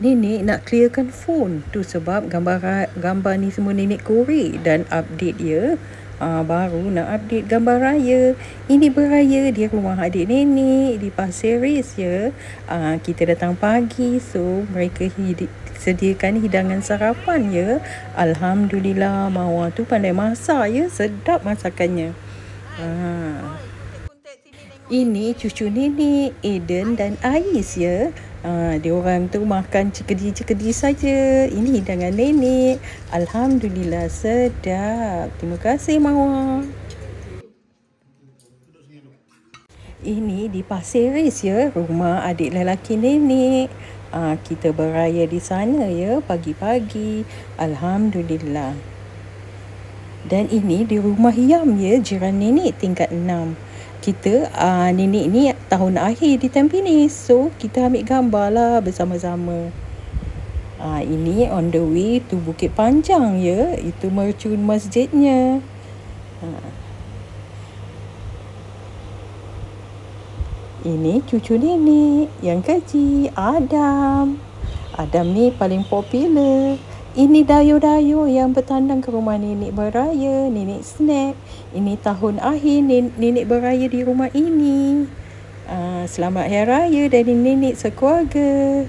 Nenek nak clearkan phone tu sebab gambar ni semua nenek korek dan update dia. Baru nak update gambar raya. Ini beraya di rumah adik nenek di Pasir Ris ya. Kita datang pagi, so mereka sediakan hidangan sarapan ya. Alhamdulillah, Mawar tu pandai masak ya, sedap masakannya. Ini cucu nenek Aiden dan Ais ya. Diorang tu makan cikedi-cikedi saja. Ini hidangan nenek. Alhamdulillah sedap. Terima kasih Mawar. Ini di Pasir Ris ya, rumah adik lelaki nenek. Kita beraya di sana ya pagi-pagi. Alhamdulillah. Dan ini di rumah Yam ya, jiran nenek tingkat 6. Kita nenek ni tahun akhir di Tampines, so kita ambil gambar lah bersama-sama. Ini on the way to Bukit Panjang ya, itu mercun masjidnya. Ini cucu nenek yang kecil, Adam. Adam ni paling popular. Ini dayo-dayo yang bertandang ke rumah nenek beraya, nenek snack. Ini tahun akhir nenek beraya di rumah ini. Selamat Hari Raya dari nenek sekeluarga.